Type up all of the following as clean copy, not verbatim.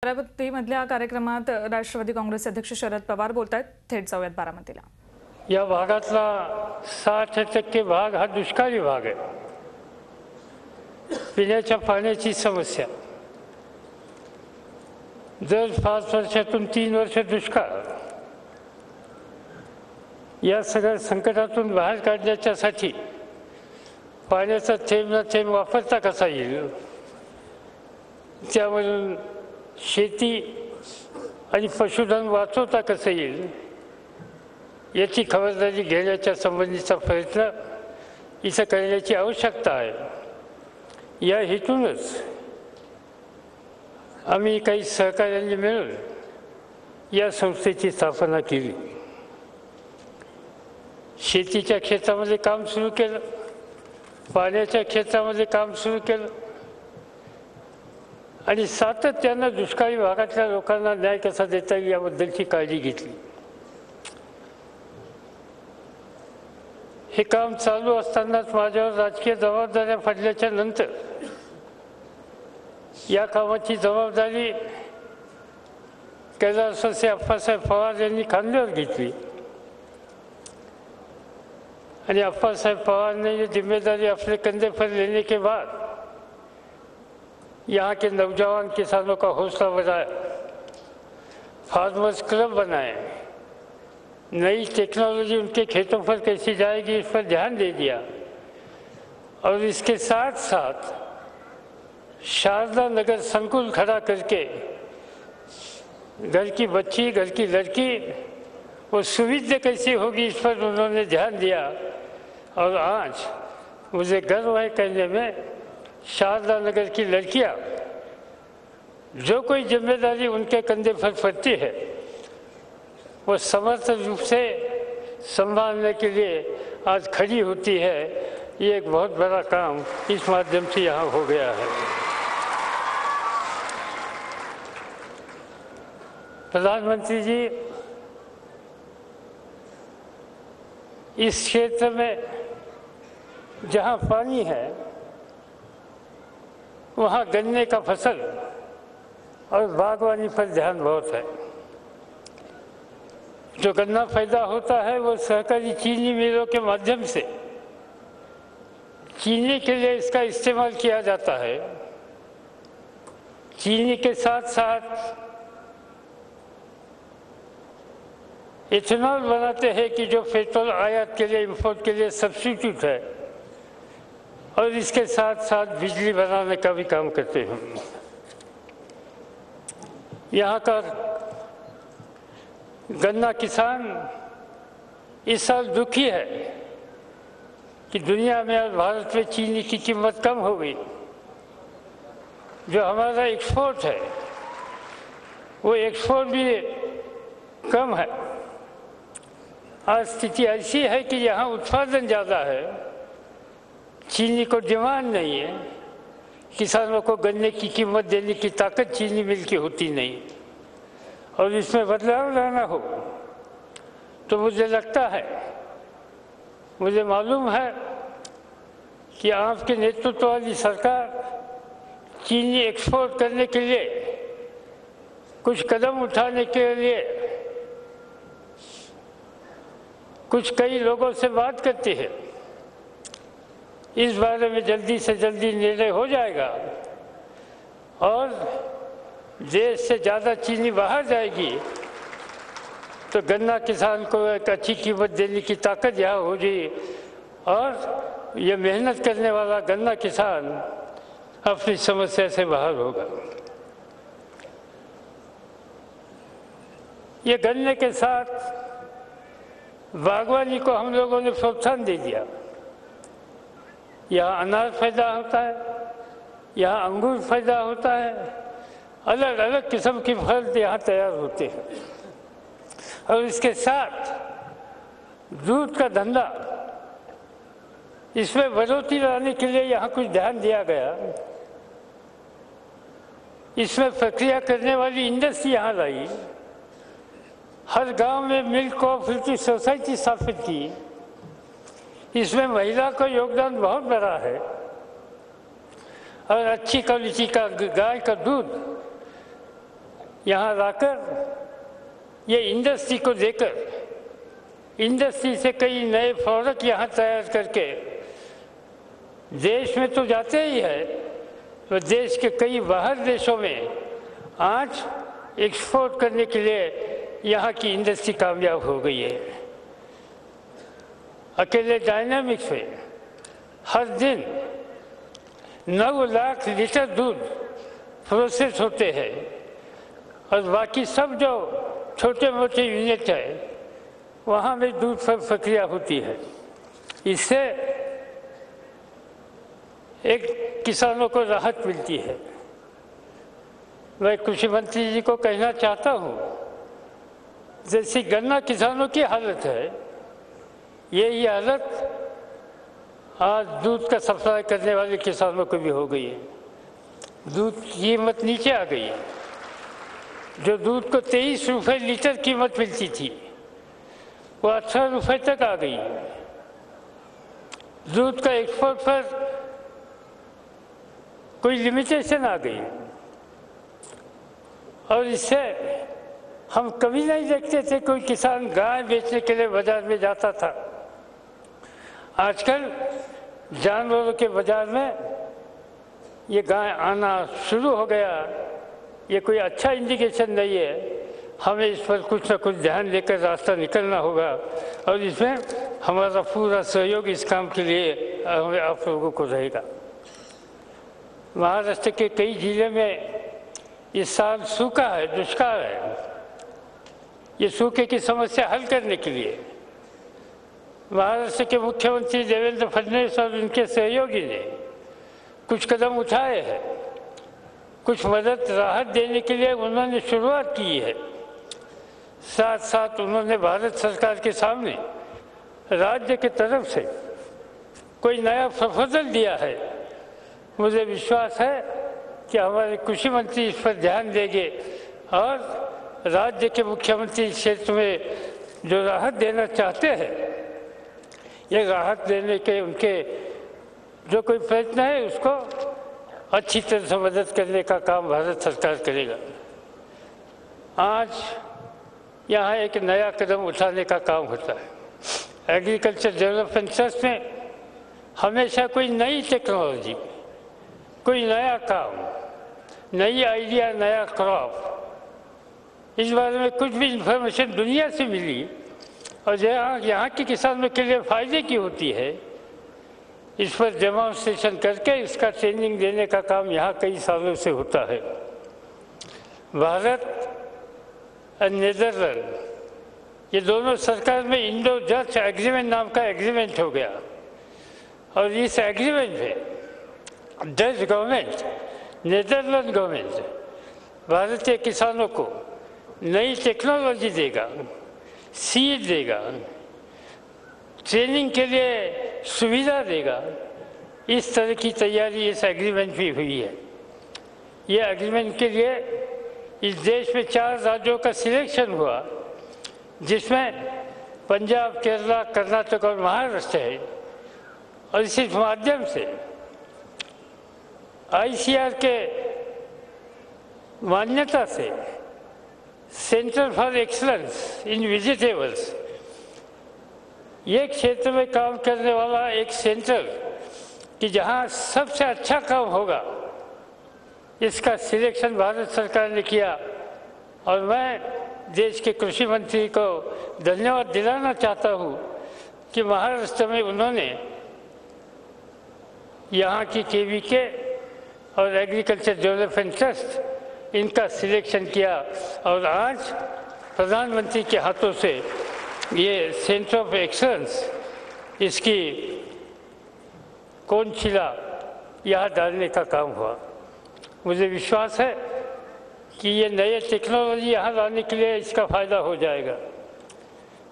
बारामतीमधल्या कार्यक्रमात राष्ट्रवादी काँग्रेस अध्यक्ष शरद पवार बोलतायत. थेट जाऊयात बारामतीला. या भागातला 60% भाग हा दुष्काळी भाग आहे. पिण्याच्या पाण्याची समस्या, जर 5 वर्षातून 3 वर्ष दुष्काळ, या सगळ्या संकटातून बाहेर काढण्याच्यासाठी पाण्याचा थेंब ना थेंब वापरता कसा येईल, त्यामधून शेती आणि पशुधन वाचवता कसं येईल याची खबरदारी घेण्याच्या संबंधीचा प्रयत्न इथं करण्याची आवश्यकता आहे. या हेतूनच आम्ही काही सहकार्यांनी मिळून या संस्थेची स्थापना केली. शेतीच्या क्षेत्रामध्ये काम सुरू केलं, पाण्याच्या क्षेत्रामध्ये काम सुरू केलं आणि सातत्यानं दुष्काळी भागातल्या लोकांना न्याय कसा देता येईल याबद्दलची काळजी घेतली. हे काम चालू असतानाच माझ्यावर राजकीय जबाबदाऱ्या पडल्याच्या नंतर या कामाची जबाबदारी कैलासवासी अप्पासाहेब पवार यांनी खांद्यावर घेतली आणि अप्पासाहेब पवार ने ये जिम्मेदारी अपने कंधे पर लेने के बाद यहाँ के नौजवान किसानों का हौसला बढ़ाया, फार्मर्स क्लब बनाए, नई टेक्नोलॉजी उनके खेतों पर कैसी जाएगी इस पर ध्यान दे दिया और इसके साथ साथ शारदा नगर संकुल खड़ा करके घर की बच्ची, घर की लड़की वो सुविधा कैसी होगी इस पर उन्होंने ध्यान दिया. और आज मुझे गर्व है कहने में, शारदा नगर की लड़कियां जो कोई जिम्मेदारी उनके कंधे पर पड़ती है वो समर्थ रूप से संभालने के लिए आज खड़ी होती है. ये एक बहुत बड़ा काम इस माध्यम से यहाँ हो गया है. प्रधानमंत्री जी, इस क्षेत्र में जहाँ पानी है वहाँ गन्ने का फसल और बागवानी पर ध्यान बहुत है. जो गन्ना पैदा होता है वो सहकारी चीनी मिलों के माध्यम से चीनी के लिए इसका इस्तेमाल किया जाता है. चीनी के साथ साथ इथेनॉल बनाते हैं कि जो पेट्रोल आयात के लिए, इंपोर्ट के लिए सब्स्टिट्यूट है, और इसके साथ साथ बिजली बनाने का भी काम करते हैं. यहाँ का गन्ना किसान इस साल दुखी है कि दुनिया में और भारत में चीनी की कीमत कम हो गई. जो हमारा एक्सपोर्ट है वो एक्सपोर्ट भी कम है. आज स्थिति ऐसी है कि यहाँ उत्पादन ज़्यादा है, चीनी को डिमांड नहीं है, किसानों को गन्ने की कीमत देने की ताकत चीनी मिल की होती नहीं. और इसमें बदलाव लाना हो तो मुझे लगता है, मुझे मालूम है कि आपके नेतृत्व वाली सरकार चीनी एक्सपोर्ट करने के लिए कुछ कदम उठाने के लिए कुछ कई लोगों से बात करती है. इस बारे में जल्दी से जल्दी निर्णय हो जाएगा और देश से ज़्यादा चीनी बाहर जाएगी तो गन्ना किसान को एक अच्छी कीमत देने की ताकत यहाँ हो जाएगी और ये मेहनत करने वाला गन्ना किसान अपनी समस्या से बाहर होगा. ये गन्ने के साथ बागवानी को हम लोगों ने प्रोत्साहन दे दिया. यहाँ अनार पैदा होता है, यहाँ अंगूर पैदा होता है, अलग अलग किस्म के फल यहाँ तैयार होते हैं. और इसके साथ दूध का धंधा, इसमें बढ़ोतरी लाने के लिए यहाँ कुछ ध्यान दिया गया. इसमें प्रक्रिया करने वाली इंडस्ट्री यहाँ लाई. हर गांव में मिल्क कोऑपरेटिव सोसाइटी स्थापित की. इसमें महिला का योगदान बहुत बड़ा है और अच्छी क्वालिटी का गाय का दूध यहाँ लाकर ये इंडस्ट्री को देकर इंडस्ट्री से कई नए प्रोडक्ट यहाँ तैयार करके देश में तो जाते ही है, तो देश के कई बाहर देशों में आज एक्सपोर्ट करने के लिए यहाँ की इंडस्ट्री कामयाब हो गई है। अकेले डायनामिक्स में हर दिन 9 लाख लीटर दूध प्रोसेस होते हैं और बाकी सब जो छोटे मोटे यूनिट है वहाँ में दूध पर प्रक्रिया होती है। इससे एक किसानों को राहत मिलती है। मैं कृषि मंत्री जी को कहना चाहता हूँ, जैसी गन्ना किसानों की हालत है यही हालत आज दूध का सप्लाई करने वाले किसानों को भी हो गई है। दूध की कीमत नीचे आ गई है। जो दूध को 23 रुपये लीटर कीमत मिलती थी वो 18 रुपये तक आ गई। दूध का एक्सपोर्ट पर कोई लिमिटेशन आ गई और इससे हम कभी नहीं देखते थे कोई किसान गाय बेचने के लिए बाजार में जाता था। आजकल जानवरों के बाजार में ये गाय आना शुरू हो गया। ये कोई अच्छा इंडिकेशन नहीं है। हमें इस पर कुछ न कुछ ध्यान देकर रास्ता निकलना होगा और इसमें हमारा पूरा सहयोग इस काम के लिए हमें आप लोगों को रहेगा। महाराष्ट्र के कई जिले में इस साल सूखा है, दुष्काल है। ये सूखे की समस्या हल करने के लिए महाराष्ट्र के मुख्यमंत्री देवेंद्र फडणवीस और उनके सहयोगी ने कुछ कदम उठाए हैं। कुछ मदद राहत देने के लिए उन्होंने शुरुआत की है। साथ साथ उन्होंने भारत सरकार के सामने राज्य की तरफ से कोई नया प्रपोजल दिया है। मुझे विश्वास है कि हमारे कृषि मंत्री इस पर ध्यान देंगे और राज्य के मुख्यमंत्री इस क्षेत्र में जो राहत देना चाहते हैं, ये राहत देने के उनके जो कोई प्रयत्न है उसको अच्छी तरह से मदद करने का काम भारत सरकार करेगा। आज यहाँ एक नया कदम उठाने का काम होता है। एग्रीकल्चर डेवलपमेंट ट्रस्ट में हमेशा कोई नई टेक्नोलॉजी, कोई नया काम, नई आइडिया, नया क्रॉप, इस बारे में कुछ भी इंफॉर्मेशन दुनिया से मिली और यहाँ के किसानों के लिए फ़ायदे की होती है, इस पर डेमोन्स्ट्रेशन करके इसका ट्रेनिंग देने का काम यहाँ कई सालों से होता है। भारत और नीदरलैंड ये दोनों सरकार में इंडो डच एग्रीमेंट नाम का एग्रीमेंट हो गया और इस एग्रीमेंट में डच गवर्नमेंट, नीदरलैंड गवर्नमेंट भारतीय किसानों को नई टेक्नोलॉजी देगा, सीड देगा, ट्रेनिंग के लिए सुविधा देगा। इस तरह की तैयारी इस एग्रीमेंट में हुई है। ये एग्रीमेंट के लिए इस देश में 4 राज्यों का सिलेक्शन हुआ, जिसमें पंजाब, केरला, कर्नाटक और महाराष्ट्र है। और इसी माध्यम से ICAR के मान्यता से centre for excellence in vegetables, ये क्षेत्र में काम करने वाला एक सेंटर कि जहाँ सबसे अच्छा काम होगा, इसका सिलेक्शन भारत सरकार ने किया। और मैं देश के कृषि मंत्री को धन्यवाद दिलाना चाहता हूँ कि महाराष्ट्र में उन्होंने यहाँ की KVK और एग्रीकल्चर डेवलपमेंट ट्रस्ट इनका सिलेक्शन किया और आज प्रधानमंत्री के हाथों से ये सेंटर ऑफ एक्सलेंस, इसकी कोनशिला यहाँ डालने का काम हुआ। मुझे विश्वास है कि ये नए टेक्नोलॉजी यहाँ लाने के लिए इसका फ़ायदा हो जाएगा।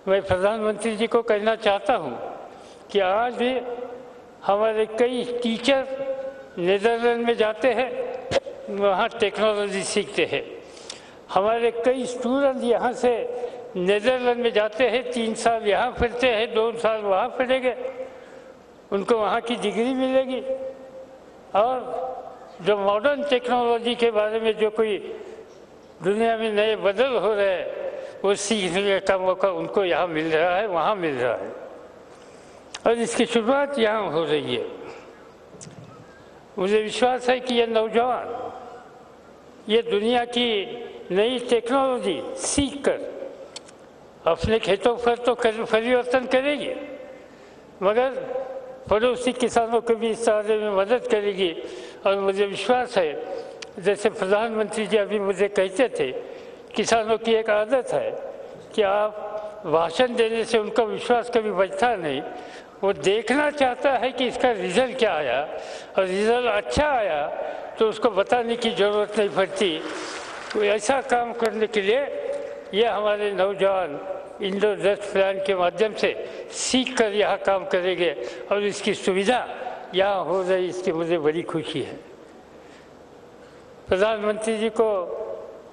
मैं प्रधानमंत्री जी को कहना चाहता हूँ कि आज भी हमारे कई टीचर नीदरलैंड में जाते हैं, वहाँ टेक्नोलॉजी सीखते हैं। हमारे कई स्टूडेंट यहाँ से नीदरलैंड में जाते हैं, 3 साल यहाँ पढ़ते हैं, 2 साल वहाँ पढ़ेंगे, उनको वहाँ की डिग्री मिलेगी। और जो मॉडर्न टेक्नोलॉजी के बारे में जो कोई दुनिया में नए बदल हो रहे हैं, वो सीखने का मौका उनको यहाँ मिल रहा है, वहाँ मिल रहा है, और इसकी शुरुआत यहाँ हो रही है। मुझे विश्वास है कि ये नौजवान ये दुनिया की नई टेक्नोलॉजी सीख कर अपने खेतों पर तो परिवर्तन करेगी, मगर पड़ोसी किसानों को भी इस तरह में मदद करेगी। और मुझे विश्वास है, जैसे प्रधानमंत्री जी अभी मुझे कहते थे, किसानों की एक आदत है कि आप भाषण देने से उनका विश्वास कभी बचता नहीं, वो देखना चाहता है कि इसका रिजल्ट क्या आया, और रिजल्ट अच्छा आया तो उसको बताने की ज़रूरत नहीं पड़ती। तो ऐसा काम करने के लिए ये हमारे नौजवान इंडो-डच प्लान के माध्यम से सीख कर यहाँ काम करेंगे, और इसकी सुविधा यहाँ हो रही, इसकी मुझे बड़ी खुशी है। प्रधानमंत्री जी को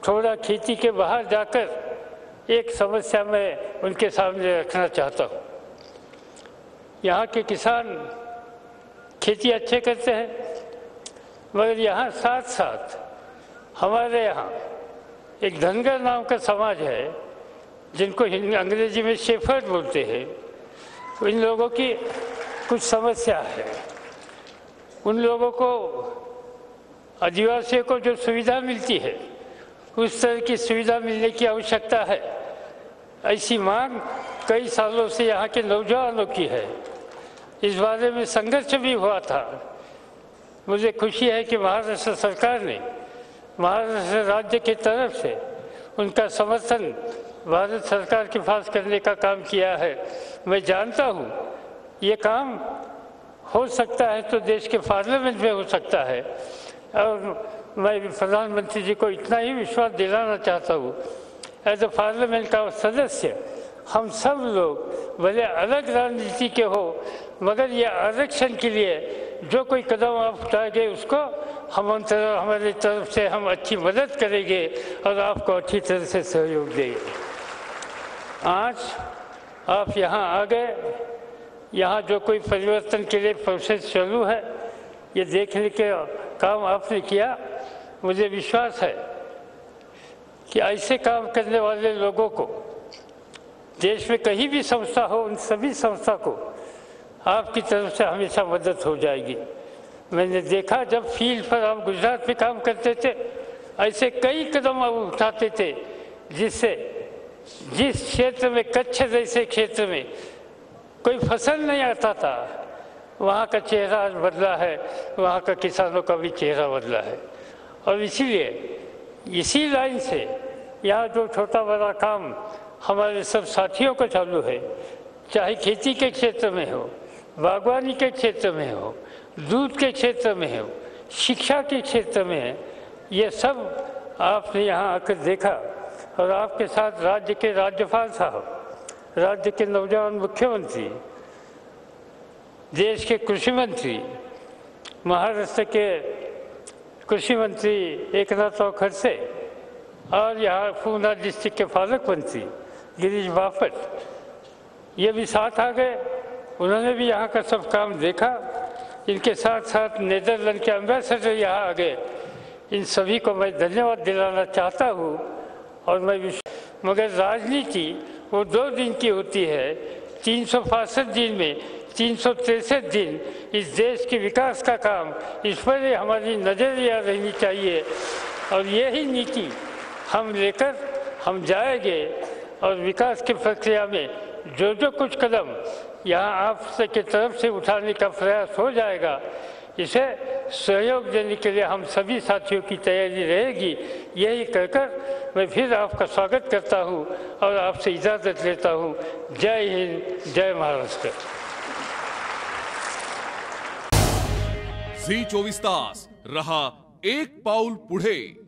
थोड़ा खेती के बाहर जाकर एक समस्या मैं उनके सामने रखना चाहता हूँ। यहाँ के किसान खेती अच्छे करते हैं, मगर यहाँ साथ साथ हमारे यहाँ एक धनगर नाम का समाज है, जिनको अंग्रेजी में शेफर्ड बोलते हैं। इन लोगों की कुछ समस्या है। उन लोगों को, आदिवासियों को जो सुविधा मिलती है, उस तरह की सुविधा मिलने की आवश्यकता है। ऐसी मांग कई सालों से यहाँ के नौजवानों की है। इस बारे में संघर्ष भी हुआ था। मुझे खुशी है कि महाराष्ट्र सरकार ने, महाराष्ट्र राज्य की तरफ से उनका समर्थन भारत सरकार के पास करने का काम किया है। मैं जानता हूँ ये काम हो सकता है तो देश के पार्लियामेंट में हो सकता है, और मैं प्रधानमंत्री जी को इतना ही विश्वास दिलाना चाहता हूँ, एज ए पार्लियामेंट का सदस्य हम सब लोग भले अलग राजनीति के हो, मगर ये आरक्षण के लिए जो कोई कदम आप उठाएंगे उसको हमारी तरफ से हम अच्छी मदद करेंगे और आपको अच्छी तरह से सहयोग देंगे। आज आप यहाँ आ गए, यहाँ जो कोई परिवर्तन के लिए प्रोसेस चालू है, ये देखने के काम आपने किया। मुझे विश्वास है कि ऐसे काम करने वाले लोगों को देश में कहीं भी संस्था हो, उन सभी संस्था को आपकी तरफ से हमेशा मदद हो जाएगी। मैंने देखा जब फील्ड पर आप गुजरात में काम करते थे, ऐसे कई कदम आप उठाते थे जिससे जिस क्षेत्र में, कच्छ जैसे क्षेत्र में कोई फसल नहीं आता था, वहाँ का चेहरा आज बदला है, वहाँ का किसानों का भी चेहरा बदला है। और इसीलिए इसी लाइन से यहाँ जो छोटा बड़ा काम हमारे सब साथियों को चालू है, चाहे खेती के क्षेत्र में हो, बागवानी के क्षेत्र में हो, दूध के क्षेत्र में हो, शिक्षा के क्षेत्र में है, ये सब आपने यहाँ आकर देखा। और आपके साथ राज्य के राज्यपाल साहब, राज्य के नौजवान मुख्यमंत्री, देश के कृषि मंत्री, महाराष्ट्र के कृषि मंत्री एकनाथ खड़से, और यहाँ पूना डिस्ट्रिक्ट के पालक मंत्री गिरीश बापट, ये भी साथ आ गए। उन्होंने भी यहाँ का सब काम देखा। इनके साथ साथ नीदरलैंड के एम्बेसडर यहाँ आ गए। इन सभी को मैं धन्यवाद दिलाना चाहता हूँ। और मगर राजनीति वो 2 दिन की होती है। 365 दिन में 363 दिन इस देश के विकास का काम, इस पर हमारी नज़रिया रहनी चाहिए, और यही नीति हम लेकर हम जाएंगे। और विकास की प्रक्रिया में जो जो कुछ कदम यहाँ आप के तरफ से उठाने का प्रयास हो जाएगा, इसे सहयोग देने के लिए हम सभी साथियों की तैयारी रहेगी। यही कहकर मैं फिर आपका स्वागत करता हूँ और आपसे इजाज़त लेता हूँ। जय हिंद, जय महाराष्ट्र। झी 24 तास रहा एक पाऊल पुढे।